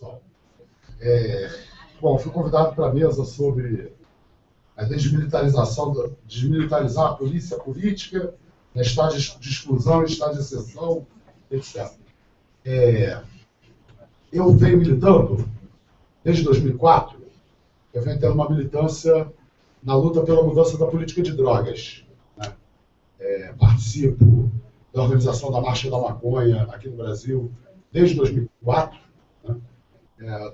pessoal. Bom, fui convidado para a mesa sobre a desmilitarizar a polícia política, estado de exclusão, estado de exceção, etc. Eu venho militando desde 2004, eu venho tendo uma militância na luta pela mudança da política de drogas. Né? Participo da organização da Marcha da Maconha aqui no Brasil desde 2004, né?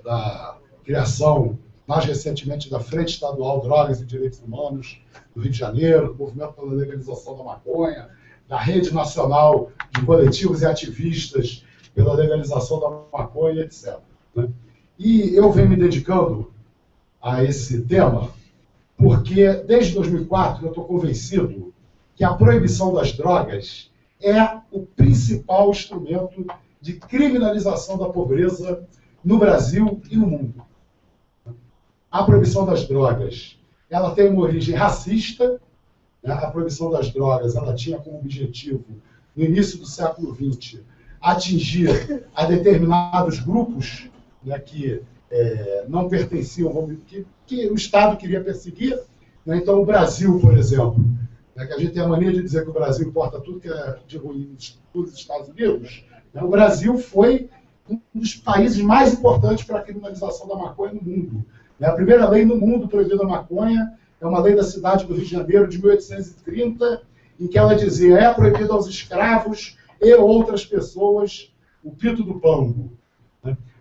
Da criação, mais recentemente, da Frente Estadual Drogas e Direitos Humanos do Rio de Janeiro, do Movimento pela Legalização da Maconha, da Rede Nacional de Coletivos e Ativistas pela Legalização da Maconha, etc. Né? E eu venho me dedicando a esse tema porque, desde 2004, eu estou convencido que a proibição das drogas é o principal instrumento de criminalização da pobreza no Brasil e no mundo. A proibição das drogas, ela tem uma origem racista, né? A proibição das drogas, ela tinha como objetivo, no início do século XX, atingir a determinados grupos, né, que não pertenciam, que o Estado queria perseguir. Né? Então, o Brasil, por exemplo, né, que a gente tem a mania de dizer que o Brasil importa tudo que é de ruim dos Estados Unidos, né? O Brasil foi um dos países mais importantes para a criminalização da maconha no mundo. A primeira lei no mundo proibindo a maconha é uma lei da cidade do Rio de Janeiro de 1830, em que ela dizia: é proibido aos escravos e outras pessoas o pito do pango.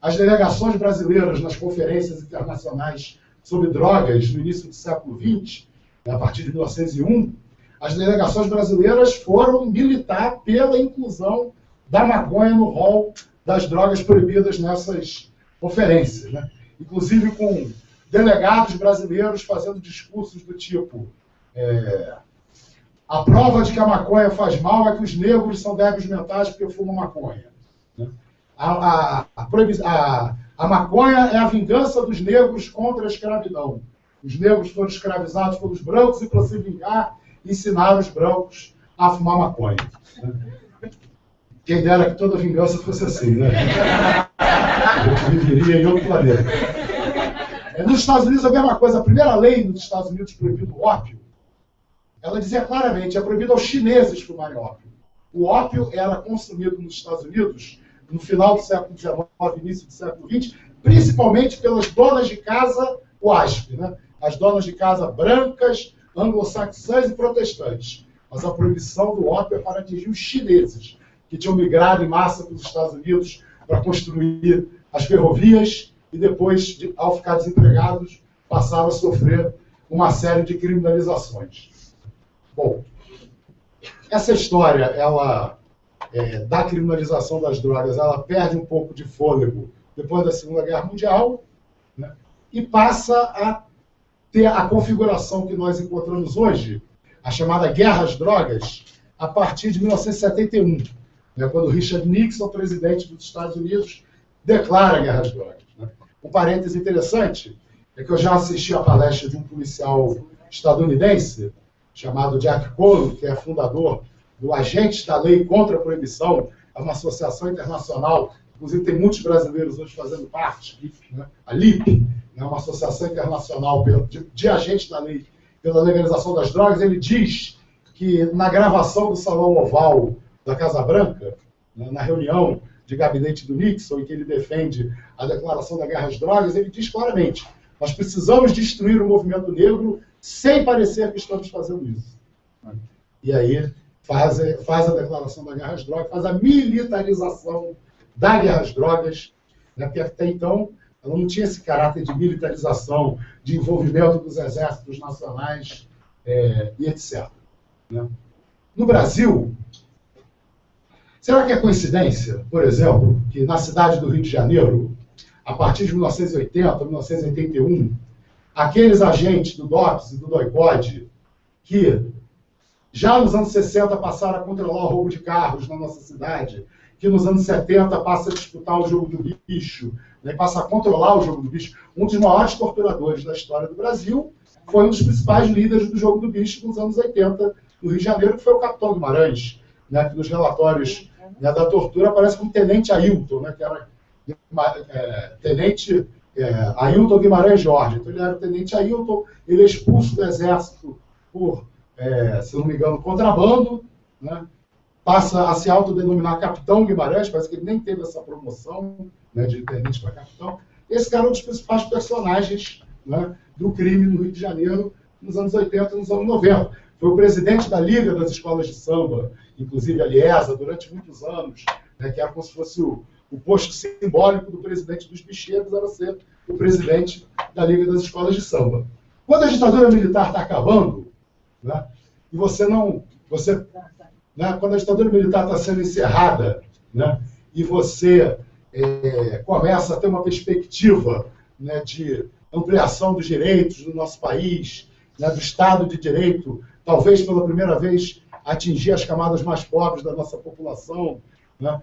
As delegações brasileiras nas conferências internacionais sobre drogas no início do século XX, a partir de 1901, as delegações brasileiras foram militar pela inclusão da maconha no rol das drogas proibidas nessas conferências, né? Inclusive com delegados brasileiros fazendo discursos do tipo: a prova de que a maconha faz mal é que os negros são débeis mentais porque fumam maconha. Né? A maconha é a vingança dos negros contra a escravidão. Os negros foram escravizados pelos brancos e, para se vingar, ensinaram os brancos a fumar maconha. Né? Quem dera que toda vingança fosse assim, né? Eu viveria em outro planeta. Nos Estados Unidos a mesma coisa. A primeira lei nos Estados Unidos proibindo o ópio, ela dizia claramente: é proibido aos chineses fumarem ópio. O ópio era consumido nos Estados Unidos no final do século XIX, início do século XX, principalmente pelas donas de casa WASP, né? As donas de casa brancas, anglo-saxãs e protestantes. Mas a proibição do ópio é para atingir os chineses, que tinham migrado em massa para os Estados Unidos para construir as ferrovias e depois, ao ficar desempregados, passaram a sofrer uma série de criminalizações. Bom, essa história, ela, da criminalização das drogas, ela perde um pouco de fôlego depois da Segunda Guerra Mundial, né, e passa a ter a configuração que nós encontramos hoje, a chamada Guerra às Drogas, a partir de 1971, né, quando Richard Nixon, presidente dos Estados Unidos, declara a Guerra às Drogas. Né. Um parêntese interessante é que eu já assisti a palestra de um policial estadunidense chamado Jack Cole, que é fundador do Agentes da Lei contra a Proibição, é uma associação internacional, inclusive tem muitos brasileiros hoje fazendo parte, né? A LIP, né? Uma associação internacional de agentes da lei pela legalização das drogas. Ele diz que na gravação do Salão Oval da Casa Branca, né, na reunião de gabinete do Nixon, em que ele defende a declaração da guerra às drogas, ele diz claramente: nós precisamos destruir o movimento negro sem parecer que estamos fazendo isso. E aí faz a declaração da guerra às drogas, faz a militarização da guerra às drogas, né, porque até então ela não tinha esse caráter de militarização, de envolvimento dos exércitos nacionais e etc. Né? No Brasil, será que é coincidência, por exemplo, que na cidade do Rio de Janeiro, a partir de 1980, 1981, aqueles agentes do DOPS e do DOI-CODE, que já nos anos 60 passaram a controlar o roubo de carros na nossa cidade, que nos anos 70 passa a disputar o jogo do bicho, né, passa a controlar o jogo do bicho, um dos maiores torturadores da história do Brasil, foi um dos principais líderes do jogo do bicho nos anos 80, no Rio de Janeiro, que foi o Capitão Guimarães, né, que nos relatórios, né, da tortura aparece como Tenente Ailton, né, que era tenente Ailton Guimarães Jorge. Então, ele era o tenente Ailton, ele é expulso do Exército por, se não me engano, contrabando, né? Passa a se autodenominar Capitão Guimarães, parece que ele nem teve essa promoção, né, de tenente para capitão. Esse cara é um dos principais personagens, né, do crime no Rio de Janeiro nos anos 80 e nos anos 90. Foi o presidente da Liga das Escolas de Samba, inclusive a Liesa, durante muitos anos, né, que era como se fosse o posto simbólico do presidente dos bicheiros, era ser o presidente da Liga das Escolas de Samba. Quando a ditadura militar está acabando, né, e quando a ditadura militar está sendo encerrada, né, e você começa a ter uma perspectiva, né, de ampliação dos direitos no nosso país, né, do Estado de Direito, talvez pela primeira vez atingir as camadas mais pobres da nossa população, né,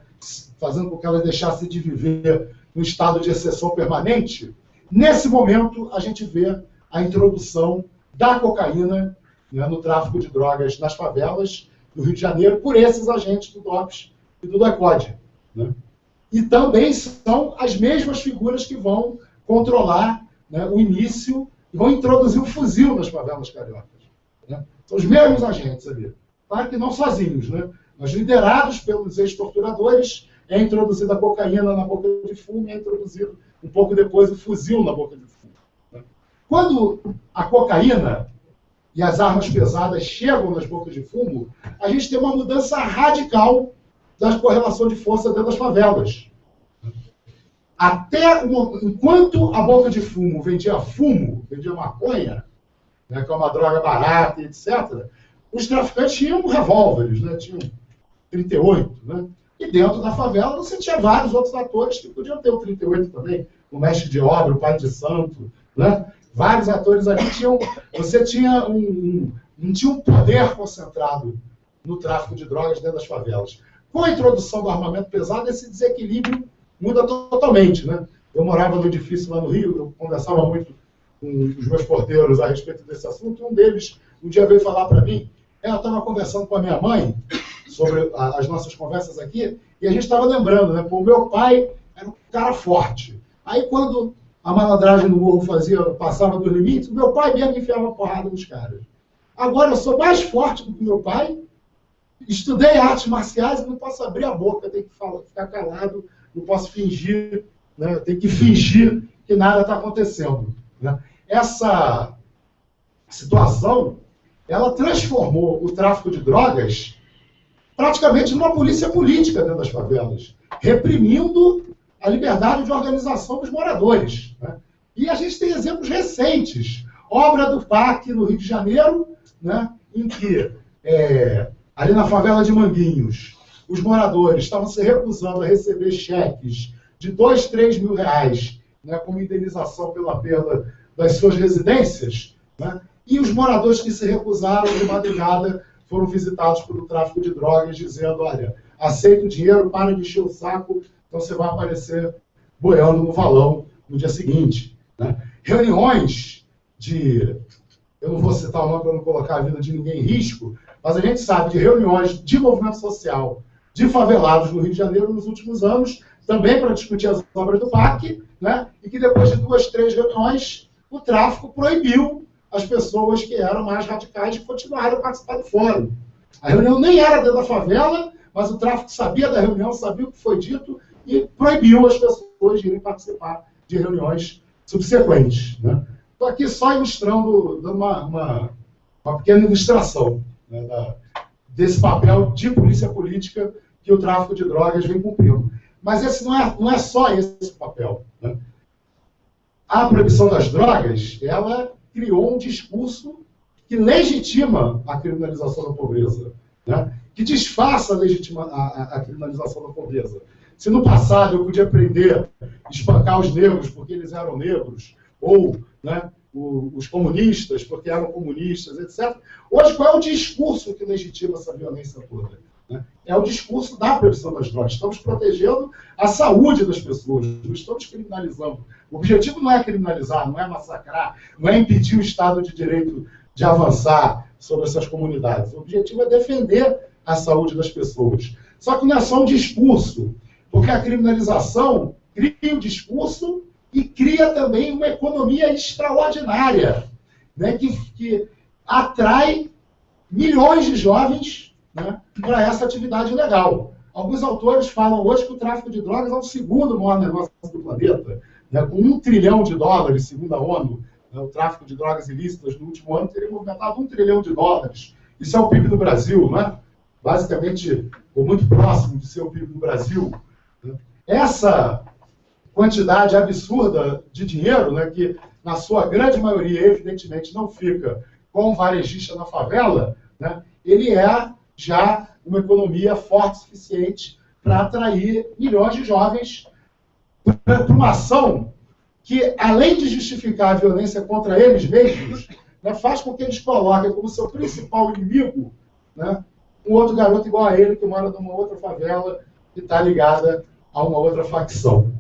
fazendo com que elas deixassem de viver num estado de exceção permanente. Nesse momento, a gente vê a introdução da cocaína, né, no tráfico de drogas nas favelas do Rio de Janeiro por esses agentes do DOPS e do DOI-CODE, né? E também são as mesmas figuras que vão controlar, né, o início e vão introduzir o fuzil nas favelas cariocas, né? São os mesmos agentes ali. Claro que não sozinhos, né? Mas liderados pelos ex-torturadores, é introduzida a cocaína na boca de fumo e é introduzido um pouco depois o fuzil na boca de fumo, né? Quando a cocaína e as armas pesadas chegam nas bocas de fumo, a gente tem uma mudança radical da correlação de força dentro das favelas. Enquanto a boca de fumo, vendia maconha, né, que é uma droga barata, etc., os traficantes tinham revólveres, né, tinham 38, né? E dentro da favela você tinha vários outros atores que podiam ter o 38 também, o mestre de obra, o pai de santo, né? Vários atores ali tinham... Você tinha não tinha um poder concentrado no tráfico de drogas dentro das favelas. Com a introdução do armamento pesado, esse desequilíbrio muda totalmente, né? Eu morava no edifício lá no Rio, eu conversava muito com os meus porteiros a respeito desse assunto, e um deles um dia veio falar para mim, eu estava conversando com a minha mãe sobre as nossas conversas aqui, e a gente estava lembrando, né? Pô, o meu pai era um cara forte. Aí quando a malandragem no morro passava dos limites, o meu pai mesmo enfiava porrada nos caras. Agora eu sou mais forte do que meu pai, estudei artes marciais e não posso abrir a boca, tenho que ficar calado, não posso fingir, né? Tenho que fingir que nada está acontecendo, né? Essa situação, ela transformou o tráfico de drogas praticamente numa polícia política dentro das favelas, reprimindo a liberdade de organização dos moradores, né? E a gente tem exemplos recentes. Obra do PAC no Rio de Janeiro, né, em que, ali na favela de Manguinhos, os moradores estavam se recusando a receber cheques de 2, 3 mil reais, né, como indenização pela perda das suas residências, né? E os moradores que se recusaram de madrugada foram visitados pelo tráfico de drogas, dizendo, olha, aceita o dinheiro, para de encher o saco, então você vai aparecer boiando no valão no dia seguinte, né? Reuniões eu não vou citar o nome para não colocar a vida de ninguém em risco, mas a gente sabe de reuniões de movimento social de favelados no Rio de Janeiro nos últimos anos, também para discutir as obras do PAC, né? E que depois de 2, 3 reuniões, o tráfico proibiu as pessoas que eram mais radicais de continuarem a participar do fórum. A reunião nem era dentro da favela, mas o tráfico sabia da reunião, sabia o que foi dito e proibiu as pessoas de irem participar de reuniões subsequentes, né? Estou aqui só ilustrando, dando uma pequena ilustração, né, desse papel de polícia política que o tráfico de drogas vem cumprindo. Mas esse não é só esse papel, né? A proibição das drogas, ela criou um discurso que legitima a criminalização da pobreza, né? Que disfarça a criminalização da pobreza. Se no passado eu podia prender, espancar os negros porque eles eram negros, ou, né, os comunistas porque eram comunistas, etc. Hoje, qual é o discurso que legitima essa violência toda, né? É o discurso da proibição das drogas. Estamos protegendo a saúde das pessoas, não estamos criminalizando. O objetivo não é criminalizar, não é massacrar, não é impedir o Estado de Direito de avançar sobre essas comunidades. O objetivo é defender a saúde das pessoas. Só que não é só um discurso, porque a criminalização cria o discurso e cria também uma economia extraordinária, né, que atrai milhões de jovens, né, para essa atividade ilegal. Alguns autores falam hoje que o tráfico de drogas é o segundo maior negócio do planeta, né, com $1 trilhão, segundo a ONU. Né, o tráfico de drogas ilícitas no último ano teria movimentado $1 trilhão. Isso é o PIB do Brasil, né? Basicamente, ou muito próximo de ser o PIB do Brasil. Né? Essa quantidade absurda de dinheiro, né, que na sua grande maioria, evidentemente, não fica com o varejista na favela, né, ele é já uma economia forte o suficiente para atrair milhões de jovens para uma ação que, além de justificar a violência contra eles mesmos, né, faz com que eles coloquem como seu principal inimigo, né, um outro garoto igual a ele, que mora numa outra favela e está ligada a uma outra facção.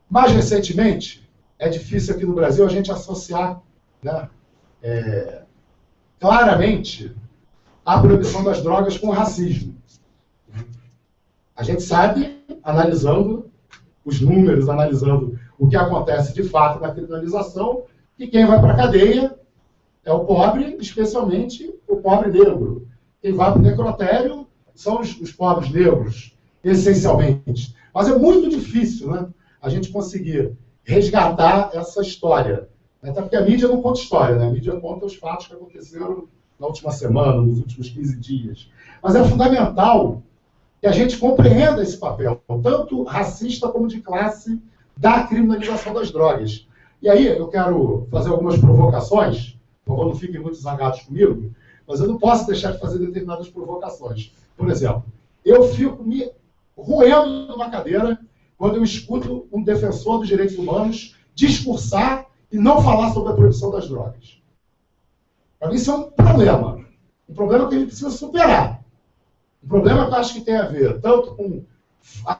Mais recentemente, é difícil aqui no Brasil a gente associar, né, claramente a proibição das drogas com o racismo. A gente sabe, analisando os números, analisando o que acontece de fato na criminalização, que quem vai para a cadeia é o pobre, especialmente o pobre negro. Quem vai para o necrotério são os pobres negros, essencialmente. Mas é muito difícil, né, a gente conseguir resgatar essa história. Até porque a mídia não conta história, né? A mídia conta os fatos que aconteceram na última semana, nos últimos 15 dias. Mas é fundamental que a gente compreenda esse papel, tanto racista como de classe, da criminalização das drogas. E aí eu quero fazer algumas provocações, por favor, não fiquem muito zangados comigo, mas eu não posso deixar de fazer determinadas provocações. Por exemplo, eu fico me roendo numa cadeira quando eu escuto um defensor dos direitos humanos discursar e não falar sobre a proibição das drogas. Para mim isso é um problema que a gente precisa superar. Um problema que eu acho que tem a ver tanto com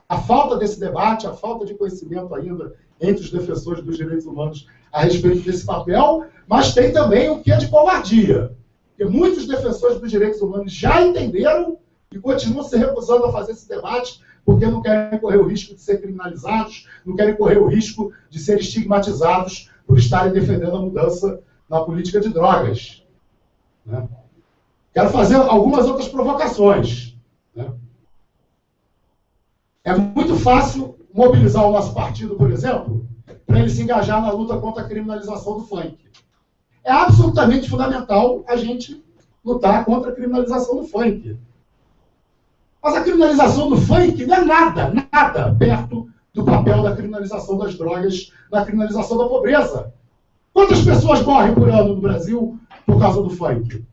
a falta desse debate, a falta de conhecimento ainda entre os defensores dos direitos humanos a respeito desse papel, mas tem também o que é de covardia. Porque muitos defensores dos direitos humanos já entenderam e continuam se recusando a fazer esse debate porque não querem correr o risco de ser criminalizados, não querem correr o risco de ser estigmatizados por estarem defendendo a mudança na política de drogas. Né? Quero fazer algumas outras provocações. Né? É muito fácil mobilizar o nosso partido, por exemplo, para ele se engajar na luta contra a criminalização do funk. É absolutamente fundamental a gente lutar contra a criminalização do funk. Mas a criminalização do funk não é nada perto do papel da criminalização das drogas, da criminalização da pobreza. Quantas pessoas morrem por ano no Brasil por causa do funk?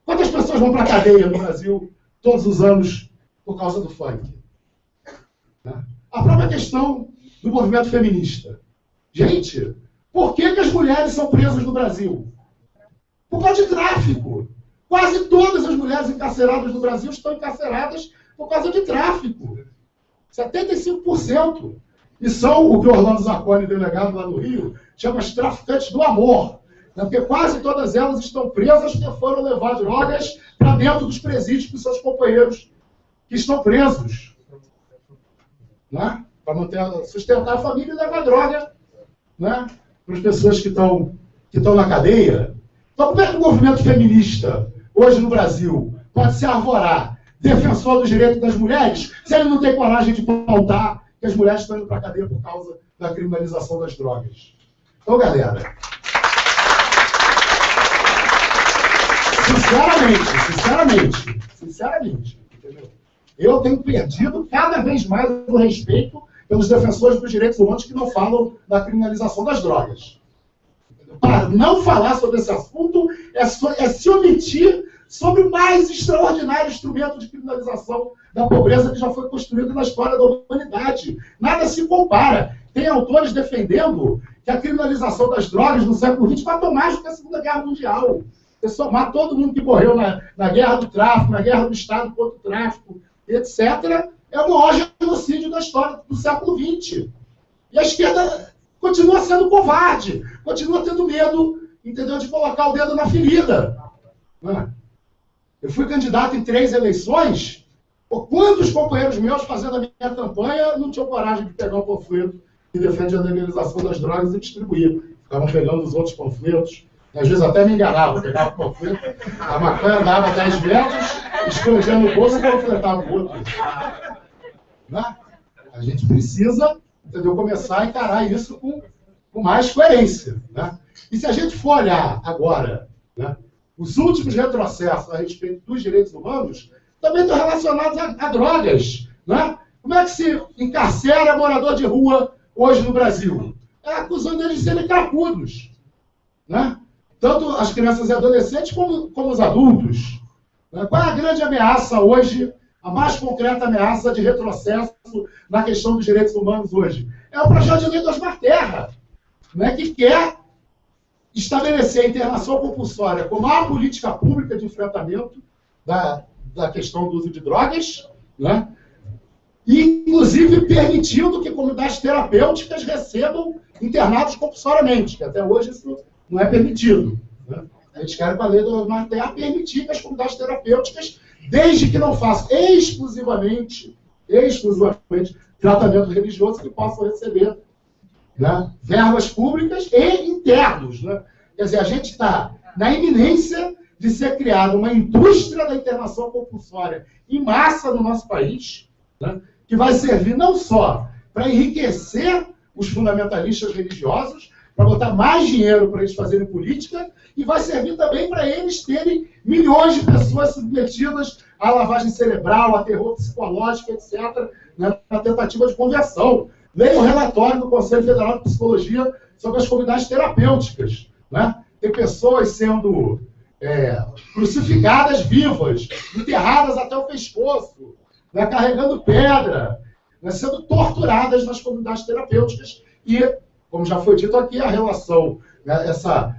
Quantas pessoas vão para a cadeia no Brasil todos os anos por causa do funk? A própria questão do movimento feminista. Gente, por que as mulheres são presas no Brasil? Por causa de tráfico. Quase todas as mulheres encarceradas no Brasil estão encarceradas por causa de tráfico. 75%. E são o que o Orlando Zacconi, delegado lá no Rio, chama as traficantes do amor. Né? Porque quase todas elas estão presas porque foram levar drogas para dentro dos presídios dos seus companheiros que estão presos. Né? Para sustentar a família e levar droga, né, para as pessoas que estão na cadeia. Então, como é que o movimento feminista, hoje no Brasil, pode se arvorar defensor dos direitos das mulheres, se ele não tem coragem de pautar que as mulheres estão indo para a cadeia por causa da criminalização das drogas? Então, galera, sinceramente, entendeu? Eu tenho perdido cada vez mais o respeito pelos defensores dos direitos humanos que não falam da criminalização das drogas. Para não falar sobre esse assunto é se omitir sobre o mais extraordinário instrumento de criminalização da pobreza que já foi construído na história da humanidade. Nada se compara. Tem autores defendendo que a criminalização das drogas no século XX matou mais do que a Segunda Guerra Mundial. É somar todo mundo que morreu na guerra do tráfico, na guerra do Estado contra o tráfico, etc., é o maior genocídio da história do século XX. E a esquerda continua sendo covarde, continua tendo medo, entendeu, de colocar o dedo na ferida. Eu fui candidato em 3 eleições Pô, quantos companheiros meus fazendo a minha campanha não tinham coragem de pegar um panfleto que defende a legalização das drogas e distribuir? Ficavam pegando os outros panfletos. Às vezes até me enganavam, pegava o panfleto, a maconha andava 10 metros, escondia no bolso e panfletava o outro. Né? A gente precisa, entendeu, começar a encarar isso com mais coerência. Né? E se a gente for olhar agora, né, os últimos retrocessos a respeito dos direitos humanos também estão relacionados a drogas. Né? Como é que se encarcera morador de rua hoje no Brasil? É acusando eles de serem cracudos. Né? Tanto as crianças e adolescentes como os adultos. Né? Qual é a grande ameaça hoje, a mais concreta ameaça de retrocesso na questão dos direitos humanos hoje? É o projeto de lei do Osmar Terra, né, que quer estabelecer a internação compulsória como a política pública de enfrentamento da questão do uso de drogas, né, e, inclusive, permitindo que comunidades terapêuticas recebam internados compulsoriamente, que até hoje isso não é permitido. Né? A gente quer, com a lei do Osmar Terra, permitir que as comunidades terapêuticas, desde que não façam exclusivamente tratamento religioso, que possam receber, né, verbas públicas e internos. Né? Quer dizer, a gente está na iminência de ser criada uma indústria da internação compulsória em massa no nosso país, né, que vai servir não só para enriquecer os fundamentalistas religiosos, para botar mais dinheiro para eles fazerem política, e vai servir também para eles terem milhões de pessoas submetidas à lavagem cerebral, a terror psicológico, etc., né, na tentativa de conversão. Leia o relatório do Conselho Federal de Psicologia sobre as comunidades terapêuticas. Né? Tem pessoas sendo crucificadas vivas, enterradas até o pescoço, né, carregando pedra, né, sendo torturadas nas comunidades terapêuticas. E, como já foi dito aqui, a relação, né, essa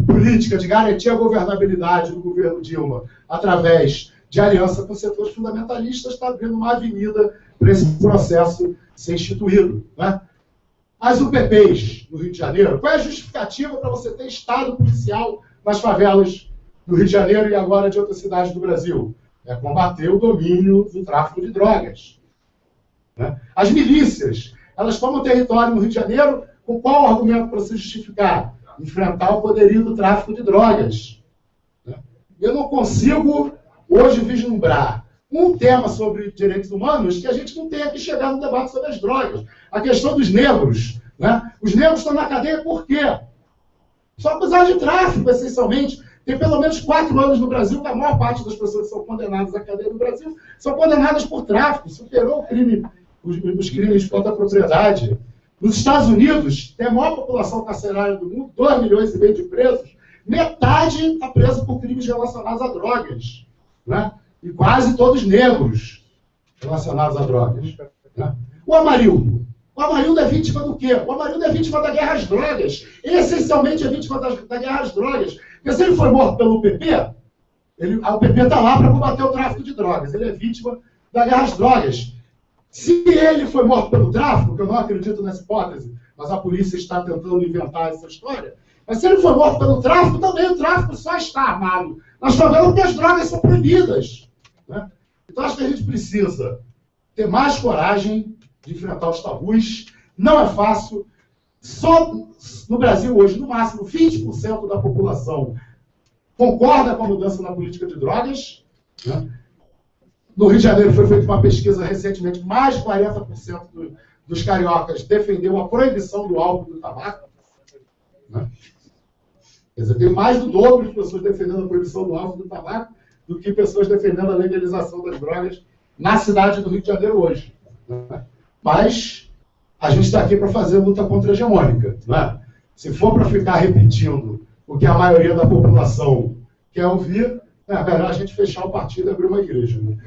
política de garantir a governabilidade do governo Dilma através de aliança com setores fundamentalistas está abrindo uma avenida para esse processo ser instituído. Né? As UPPs no Rio de Janeiro, qual é a justificativa para você ter estado policial nas favelas do Rio de Janeiro e agora de outras cidades do Brasil? É combater o domínio do tráfico de drogas. Né? As milícias, elas tomam território no Rio de Janeiro, com qual argumento para se justificar? Enfrentar o poderio do tráfico de drogas. Né? Eu não consigo hoje vislumbrar um tema sobre direitos humanos que a gente não tenha que chegar no debate sobre as drogas. A questão dos negros. Né? Os negros estão na cadeia por quê? Só acusados de tráfico, essencialmente. Tem pelo menos 4 anos no Brasil que a maior parte das pessoas que são condenadas à cadeia no Brasil são condenadas por tráfico. Superou o crime, os crimes contra a propriedade. Nos Estados Unidos, tem a maior população carcerária do mundo, 2,5 milhões de presos. Metade está presa por crimes relacionados a drogas. Né? E quase todos negros relacionados a drogas. Né? O Amarildo. O Amarildo é vítima do quê? O Amarildo é vítima da guerra às drogas. Essencialmente é vítima da guerra às drogas. Porque se ele foi morto pelo PP, o PP está lá para combater o tráfico de drogas. Ele é vítima da guerra às drogas. Se ele foi morto pelo tráfico, que eu não acredito nessa hipótese, mas a polícia está tentando inventar essa história, mas se ele foi morto pelo tráfico, também o tráfico só está armado. Nós estamos vendo que as drogas são proibidas. Né? Então acho que a gente precisa ter mais coragem de enfrentar os tabus. Não é fácil. Só no Brasil hoje, no máximo, 20% da população concorda com a mudança na política de drogas. Né? No Rio de Janeiro foi feita uma pesquisa recentemente, mais de 40% dos cariocas defendeu a proibição do álcool e do tabaco. Né? Quer dizer, tem mais do dobro de pessoas defendendo a proibição do álcool e do tabaco do que pessoas defendendo a legalização das drogas na cidade do Rio de Janeiro hoje. Né? Mas a gente está aqui para fazer luta contra-hegemônica. Né? Se for para ficar repetindo o que a maioria da população quer ouvir, é melhor a gente fechar o partido e abrir uma igreja. Né?